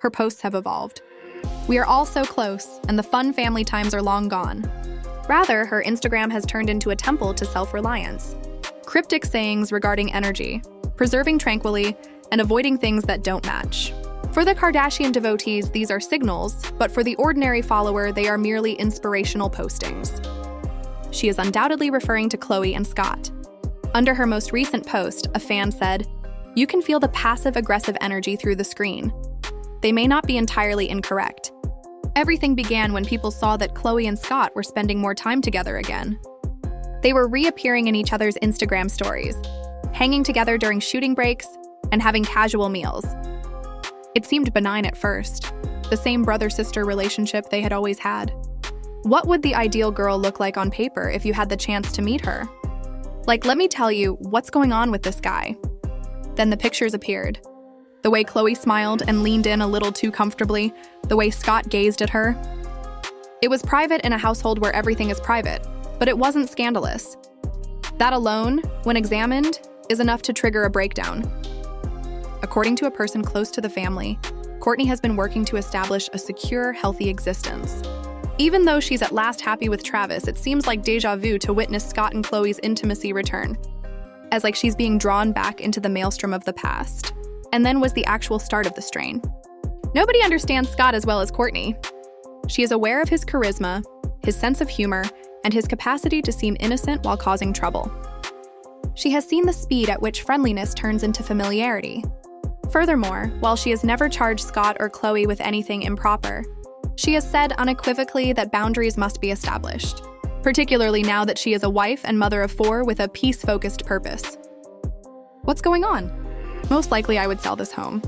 Her posts have evolved. "We are all so close, and the fun family times are long gone." Rather, her Instagram has turned into a temple to self-reliance. Cryptic sayings regarding energy, preserving tranquility, and avoiding things that don't match. For the Kardashian devotees, these are signals, but for the ordinary follower, they are merely inspirational postings. She is undoubtedly referring to Khloe and Scott. Under her most recent post, a fan said, "You can feel the passive-aggressive energy through the screen." They may not be entirely incorrect. Everything began when people saw that Khloe and Scott were spending more time together again. They were reappearing in each other's Instagram stories, hanging together during shooting breaks, and having casual meals. It seemed benign at first, the same brother-sister relationship they had always had. What would the ideal girl look like on paper if you had the chance to meet her? Like, let me tell you, what's going on with this guy? Then the pictures appeared. The way Khloe smiled and leaned in a little too comfortably, the way Scott gazed at her. It was private in a household where everything is private, but it wasn't scandalous. That alone, when examined, is enough to trigger a breakdown. According to a person close to the family, Kourtney has been working to establish a secure, healthy existence. Even though she's at last happy with Travis, it seems like déjà vu to witness Scott and Khloe's intimacy return, as like she's being drawn back into the maelstrom of the past. And then was the actual start of the strain. Nobody understands Scott as well as Kourtney. She is aware of his charisma, his sense of humor, and his capacity to seem innocent while causing trouble. She has seen the speed at which friendliness turns into familiarity. Furthermore, while she has never charged Scott or Khloe with anything improper, she has said unequivocally that boundaries must be established, particularly now that she is a wife and mother of 4 with a peace-focused purpose. What's going on? Most likely I would sell this home.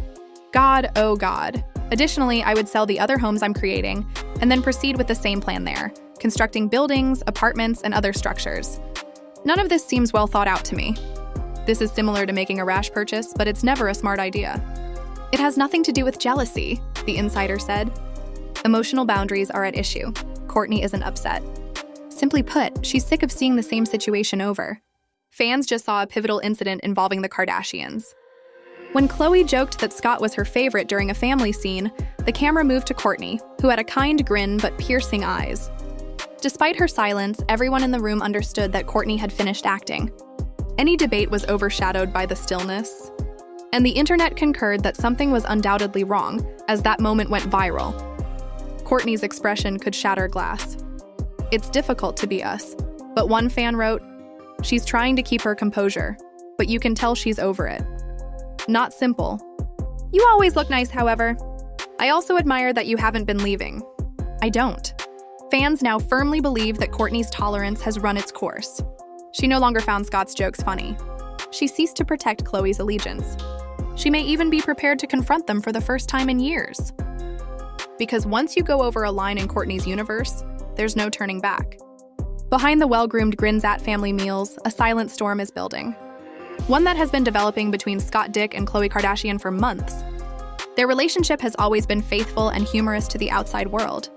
God, oh God. Additionally, I would sell the other homes I'm creating and then proceed with the same plan there, constructing buildings, apartments, and other structures. None of this seems well thought out to me. This is similar to making a rash purchase, but it's never a smart idea. It has nothing to do with jealousy, the insider said. Emotional boundaries are at issue. Kourtney isn't upset. Simply put, she's sick of seeing the same situation over. Fans just saw a pivotal incident involving the Kardashians. When Khloe joked that Scott was her favorite during a family scene, the camera moved to Kourtney, who had a kind grin but piercing eyes. Despite her silence, everyone in the room understood that Kourtney had finished acting. Any debate was overshadowed by the stillness. And the internet concurred that something was undoubtedly wrong, as that moment went viral. Kourtney's expression could shatter glass. "It's difficult to be us," but one fan wrote, "She's trying to keep her composure, but you can tell she's over it." Not simple. "You always look nice, however. I also admire that you haven't been leaving." I don't. Fans now firmly believe that Kourtney's tolerance has run its course. She no longer found Scott's jokes funny. She ceased to protect Khloe's allegiance. She may even be prepared to confront them for the first time in years. Because once you go over a line in Kourtney's universe, there's no turning back. Behind the well-groomed grins-at family meals, a silent storm is building. One that has been developing between Scott Dick and Khloe Kardashian for months. Their relationship has always been faithful and humorous to the outside world.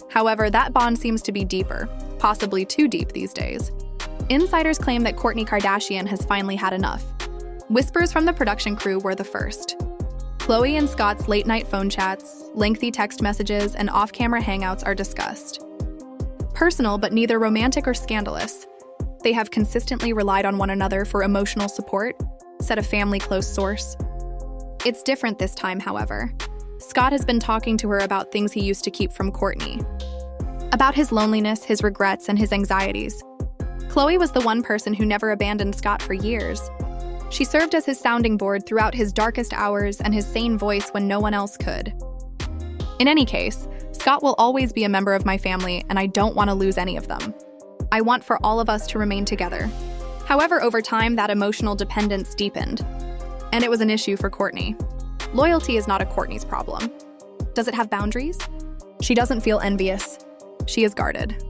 However, that bond seems to be deeper, possibly too deep these days. Insiders claim that Kourtney Kardashian has finally had enough. Whispers from the production crew were the first. Khloe and Scott's late-night phone chats, lengthy text messages, and off-camera hangouts are discussed. Personal but neither romantic or scandalous, they have consistently relied on one another for emotional support, said a family close source. It's different this time, however. Scott has been talking to her about things he used to keep from Kourtney. About his loneliness, his regrets, and his anxieties. Khloe was the one person who never abandoned Scott for years. She served as his sounding board throughout his darkest hours and his sane voice when no one else could. In any case, Scott will always be a member of my family, and I don't want to lose any of them. I want for all of us to remain together. However, over time, that emotional dependence deepened. And it was an issue for Kourtney. Loyalty is not a Kourtney's problem. Does it have boundaries? She doesn't feel envious. She is guarded.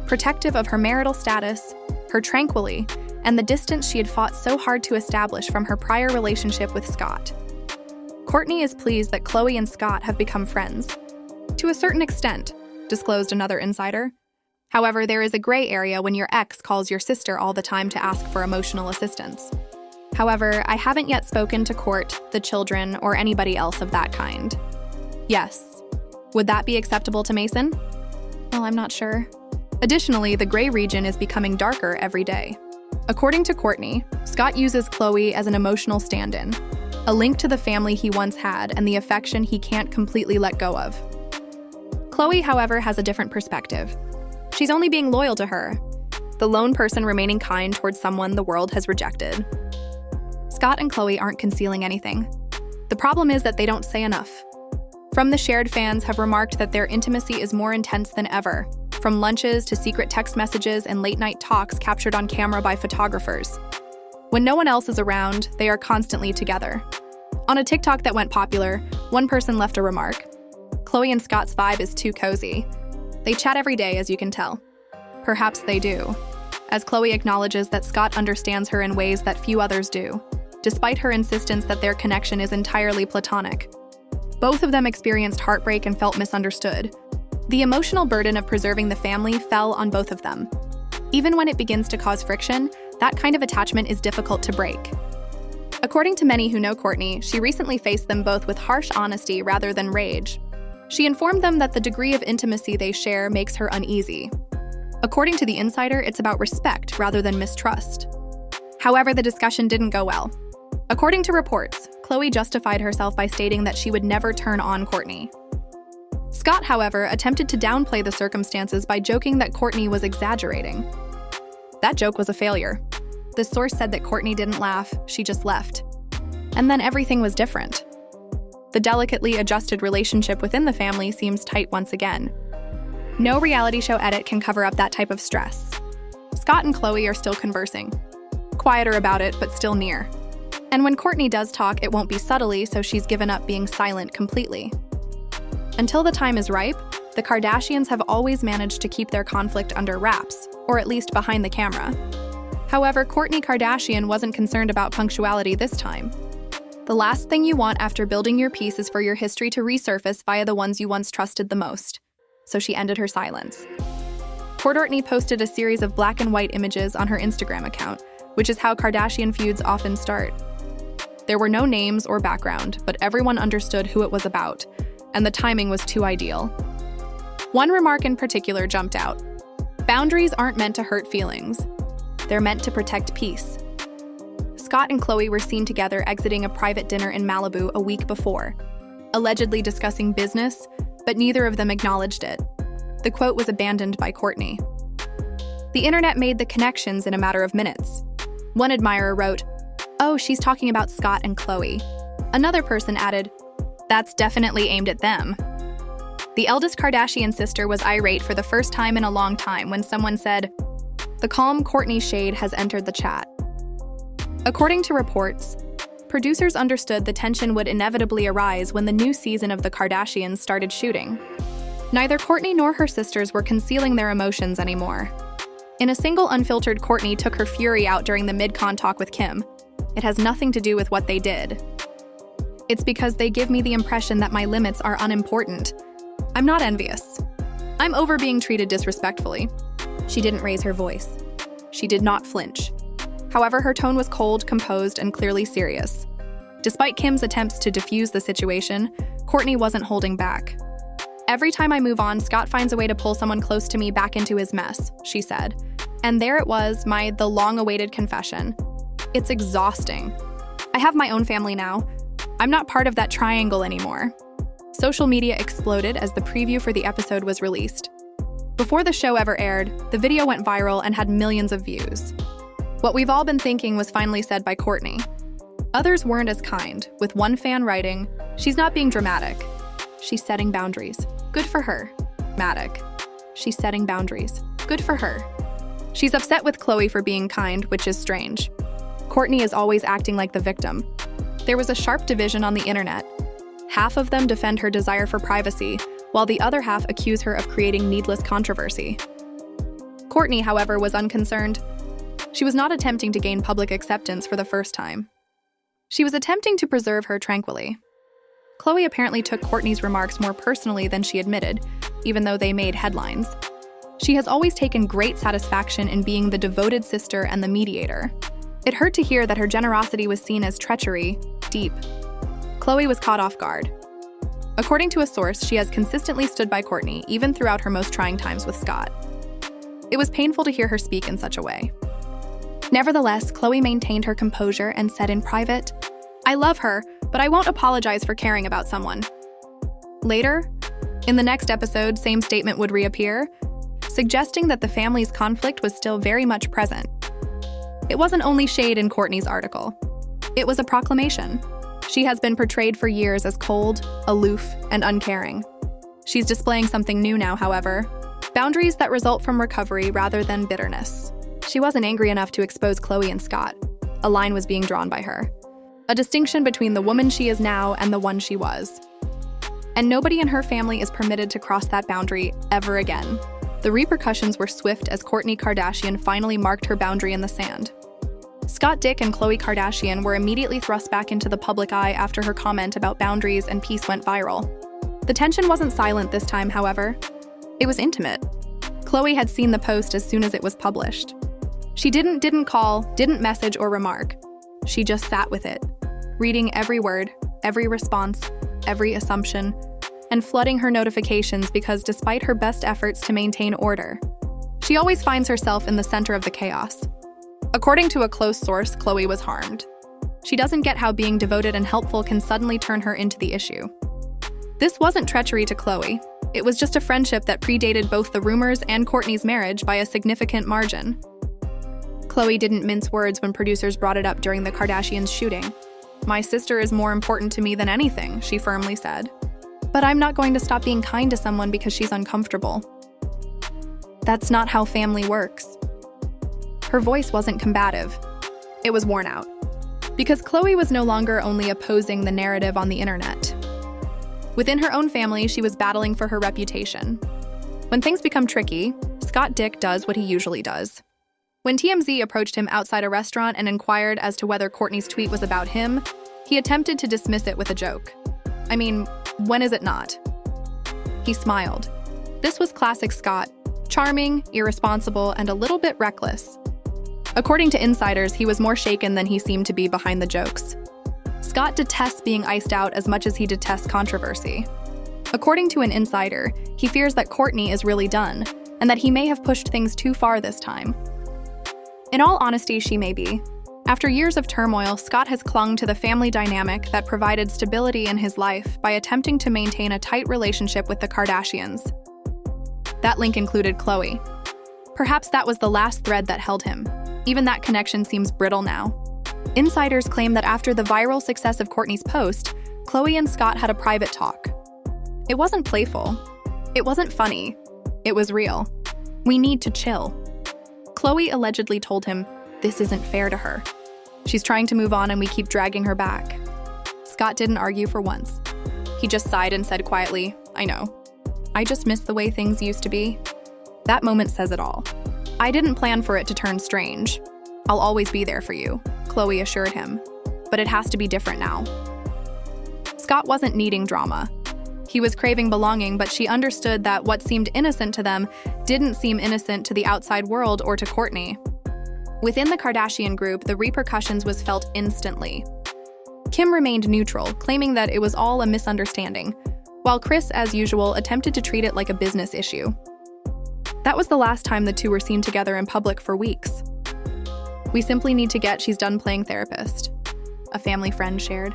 Protective of her marital status, her tranquility, and the distance she had fought so hard to establish from her prior relationship with Scott. Kourtney is pleased that Khloe and Scott have become friends. To a certain extent, disclosed another insider. However, there is a gray area when your ex calls your sister all the time to ask for emotional assistance. However, I haven't yet spoken to Kourt, the children, or anybody else of that kind. Yes. Would that be acceptable to Mason? Well, I'm not sure. Additionally, the gray region is becoming darker every day. According to Kourtney, Scott uses Khloe as an emotional stand-in, a link to the family he once had and the affection he can't completely let go of. Khloe, however, has a different perspective. She's only being loyal to her, the lone person remaining kind towards someone the world has rejected. Scott and Khloe aren't concealing anything. The problem is that they don't say enough. From the Shared fans have remarked that their intimacy is more intense than ever, from lunches to secret text messages and late-night talks captured on camera by photographers. When no one else is around, they are constantly together. On a TikTok that went popular, one person left a remark. Khloe and Scott's vibe is too cozy. They chat every day, as you can tell. Perhaps they do, as Khloe acknowledges that Scott understands her in ways that few others do, despite her insistence that their connection is entirely platonic. Both of them experienced heartbreak and felt misunderstood. The emotional burden of preserving the family fell on both of them. Even when it begins to cause friction, that kind of attachment is difficult to break. According to many who know Kourtney, she recently faced them both with harsh honesty rather than rage. She informed them that the degree of intimacy they share makes her uneasy. According to The Insider, it's about respect rather than mistrust. However, the discussion didn't go well. According to reports, Khloe justified herself by stating that she would never turn on Kourtney. Scott, however, attempted to downplay the circumstances by joking that Kourtney was exaggerating. That joke was a failure. The source said that Kourtney didn't laugh, she just left. And then everything was different. The delicately adjusted relationship within the family seems tight once again. No reality show edit can cover up that type of stress. Scott and Khloe are still conversing. Quieter about it, but still near. And when Kourtney does talk, it won't be subtly, so she's given up being silent completely. Until the time is ripe, the Kardashians have always managed to keep their conflict under wraps, or at least behind the camera. However, Kourtney Kardashian wasn't concerned about punctuality this time. The last thing you want after building your peace is for your history to resurface via the ones you once trusted the most. So she ended her silence. Kourtney posted a series of black and white images on her Instagram account, which is how Kardashian feuds often start. There were no names or background, but everyone understood who it was about, and the timing was too ideal. One remark in particular jumped out. Boundaries aren't meant to hurt feelings. They're meant to protect peace. Scott and Khloe were seen together exiting a private dinner in Malibu a week before, allegedly discussing business, but neither of them acknowledged it. The quote was abandoned by Kourtney. The internet made the connections in a matter of minutes. One admirer wrote, "Oh, she's talking about Scott and Khloe." Another person added, "That's definitely aimed at them." The eldest Kardashian sister was irate for the first time in a long time when someone said, "The calm Kourtney shade has entered the chat." According to reports, producers understood the tension would inevitably arise when the new season of The Kardashians started shooting. Neither Kourtney nor her sisters were concealing their emotions anymore. In a single unfiltered, Kourtney took her fury out during the mid-con talk with Kim. "It has nothing to do with what they did. It's because they give me the impression that my limits are unimportant. I'm not envious. I'm over being treated disrespectfully." She didn't raise her voice. She did not flinch. However, her tone was cold, composed, and clearly serious. Despite Kim's attempts to defuse the situation, Kourtney wasn't holding back. "Every time I move on, Scott finds a way to pull someone close to me back into his mess," she said. And there it was, the long-awaited confession. "It's exhausting. I have my own family now. I'm not part of that triangle anymore." Social media exploded as the preview for the episode was released. Before the show ever aired, the video went viral and had millions of views. What we've all been thinking was finally said by Kourtney. Others weren't as kind, with one fan writing, "She's not being dramatic. She's setting boundaries. Good for her." Dramatic. She's setting boundaries. Good for her. She's upset with Khloe for being kind, which is strange. Kourtney is always acting like the victim. There was a sharp division on the internet. Half of them defend her desire for privacy, while the other half accuse her of creating needless controversy. Kourtney, however, was unconcerned. She was not attempting to gain public acceptance for the first time. She was attempting to preserve her tranquilly. Khloe apparently took Kourtney's remarks more personally than she admitted, even though they made headlines. She has always taken great satisfaction in being the devoted sister and the mediator. It hurt to hear that her generosity was seen as treachery, deep. Khloe was caught off guard. According to a source, she has consistently stood by Kourtney, even throughout her most trying times with Scott. It was painful to hear her speak in such a way. Nevertheless, Khloe maintained her composure and said in private, "I love her, but I won't apologize for caring about someone." Later, in the next episode, same statement would reappear, suggesting that the family's conflict was still very much present. It wasn't only shade in Kourtney's article. It was a proclamation. She has been portrayed for years as cold, aloof, and uncaring. She's displaying something new now, however, boundaries that result from recovery rather than bitterness. She wasn't angry enough to expose Khloe and Scott. A line was being drawn by her. A distinction between the woman she is now and the one she was. And nobody in her family is permitted to cross that boundary ever again. The repercussions were swift as Kourtney Kardashian finally marked her boundary in the sand. Scott Dick and Khloe Kardashian were immediately thrust back into the public eye after her comment about boundaries and peace went viral. The tension wasn't silent this time, however. It was intimate. Khloe had seen the post as soon as it was published. She didn't call, didn't message or remark. She just sat with it, reading every word, every response, every assumption, and flooding her notifications because despite her best efforts to maintain order, she always finds herself in the center of the chaos. According to a close source, Khloe was harmed. She doesn't get how being devoted and helpful can suddenly turn her into the issue. This wasn't treachery to Khloe. It was just a friendship that predated both the rumors and Kourtney's marriage by a significant margin. Khloe didn't mince words when producers brought it up during the Kardashians' shooting. "My sister is more important to me than anything," she firmly said. "But I'm not going to stop being kind to someone because she's uncomfortable." That's not how family works. Her voice wasn't combative. It was worn out. Because Khloe was no longer only opposing the narrative on the internet. Within her own family, she was battling for her reputation. When things become tricky, Scott Dick does what he usually does. When TMZ approached him outside a restaurant and inquired as to whether Kourtney's tweet was about him, he attempted to dismiss it with a joke. I mean, when is it not? He smiled. This was classic Scott, charming, irresponsible, and a little bit reckless. According to insiders, he was more shaken than he seemed to be behind the jokes. Scott detests being iced out as much as he detests controversy. According to an insider, he fears that Kourtney is really done, and that he may have pushed things too far this time. In all honesty, she may be. After years of turmoil, Scott has clung to the family dynamic that provided stability in his life by attempting to maintain a tight relationship with the Kardashians. That link included Khloe. Perhaps that was the last thread that held him. Even that connection seems brittle now. Insiders claim that after the viral success of Kourtney's post, Khloe and Scott had a private talk. It wasn't playful. It wasn't funny. It was real. "We need to chill." Khloe allegedly told him, "This isn't fair to her. She's trying to move on and we keep dragging her back." Scott didn't argue for once. He just sighed and said quietly, "I know. I just miss the way things used to be." That moment says it all. "I didn't plan for it to turn strange. I'll always be there for you," Khloe assured him. "But it has to be different now." Scott wasn't needing drama. He was craving belonging, but she understood that what seemed innocent to them didn't seem innocent to the outside world or to Kourtney. Within the Kardashian group, the repercussions was felt instantly. Kim remained neutral, claiming that it was all a misunderstanding, while Kris, as usual, attempted to treat it like a business issue. That was the last time the two were seen together in public for weeks. "We simply need to get she's done playing therapist," a family friend shared.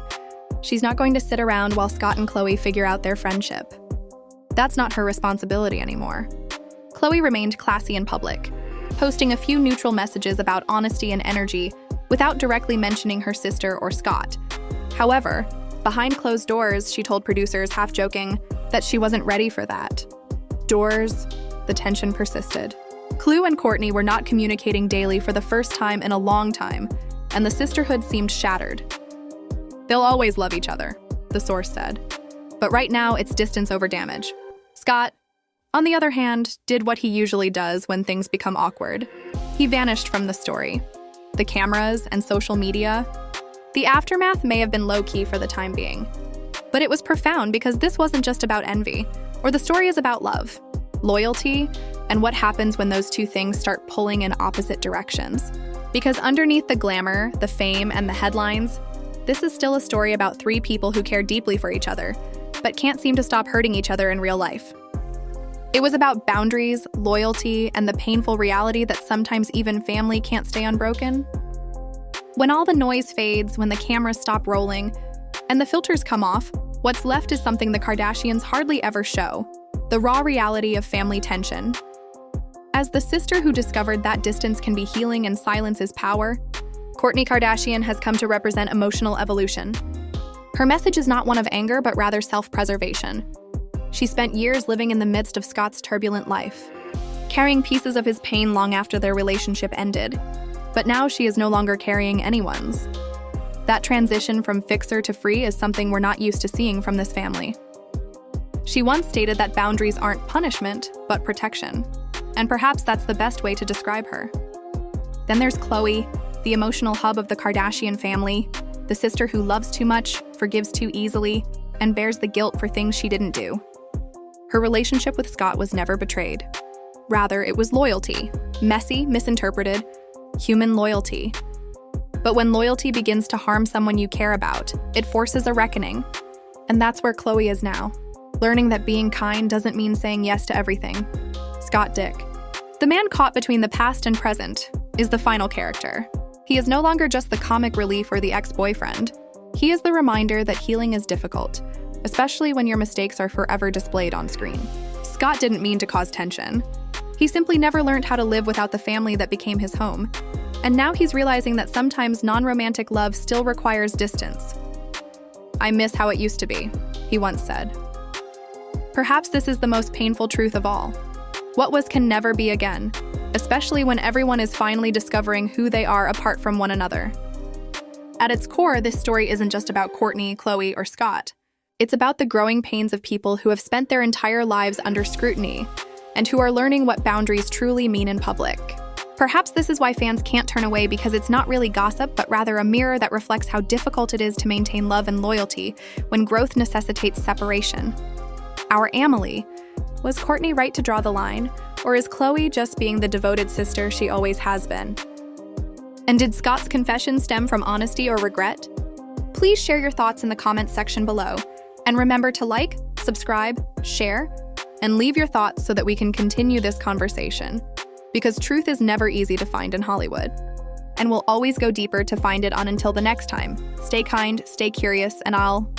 "She's not going to sit around while Scott and Khloe figure out their friendship. That's not her responsibility anymore." Khloe remained classy in public, posting a few neutral messages about honesty and energy without directly mentioning her sister or Scott. However, behind closed doors, she told producers, half joking, that she wasn't ready for that. The tension persisted. Khloe and Kourtney were not communicating daily for the first time in a long time, and the sisterhood seemed shattered. "They'll always love each other," the source said. "But right now, it's distance over damage." Scott, on the other hand, did what he usually does when things become awkward. He vanished from the story. The cameras and social media. The aftermath may have been low-key for the time being. But it was profound because this wasn't just about envy, or the story is about love, loyalty, and what happens when those two things start pulling in opposite directions. Because underneath the glamour, the fame, and the headlines, this is still a story about three people who care deeply for each other, but can't seem to stop hurting each other in real life. It was about boundaries, loyalty, and the painful reality that sometimes even family can't stay unbroken. When all the noise fades, when the cameras stop rolling, and the filters come off, what's left is something the Kardashians hardly ever show: the raw reality of family tension. As the sister who discovered that distance can be healing and silence is power, Kourtney Kardashian has come to represent emotional evolution. Her message is not one of anger, but rather self-preservation. She spent years living in the midst of Scott's turbulent life, carrying pieces of his pain long after their relationship ended. But now she is no longer carrying anyone's. That transition from fixer to free is something we're not used to seeing from this family. She once stated that boundaries aren't punishment, but protection. And perhaps that's the best way to describe her. Then there's Khloe, the emotional hub of the Kardashian family, the sister who loves too much, forgives too easily, and bears the guilt for things she didn't do. Her relationship with Scott was never betrayed. Rather, it was loyalty, messy, misinterpreted, human loyalty. But when loyalty begins to harm someone you care about, it forces a reckoning. And that's where Khloe is now, learning that being kind doesn't mean saying yes to everything. Scott Dick, the man caught between the past and present, is the final character. He is no longer just the comic relief or the ex-boyfriend. He is the reminder that healing is difficult, especially when your mistakes are forever displayed on screen. Scott didn't mean to cause tension. He simply never learned how to live without the family that became his home. And now he's realizing that sometimes non-romantic love still requires distance. "I miss how it used to be," he once said. Perhaps this is the most painful truth of all. What was can never be again, especially when everyone is finally discovering who they are apart from one another. At its core, this story isn't just about Kourtney, Khloe, or Scott. It's about the growing pains of people who have spent their entire lives under scrutiny and who are learning what boundaries truly mean in public. Perhaps this is why fans can't turn away, because it's not really gossip, but rather a mirror that reflects how difficult it is to maintain love and loyalty when growth necessitates separation. Our Amelie, was Kourtney right to draw the line, or is Khloe just being the devoted sister she always has been? And did Scott's confession stem from honesty or regret? Please share your thoughts in the comments section below. And remember to like, subscribe, share, and leave your thoughts so that we can continue this conversation. Because truth is never easy to find in Hollywood. And we'll always go deeper to find it on. Until the next time, stay kind, stay curious, and I'll...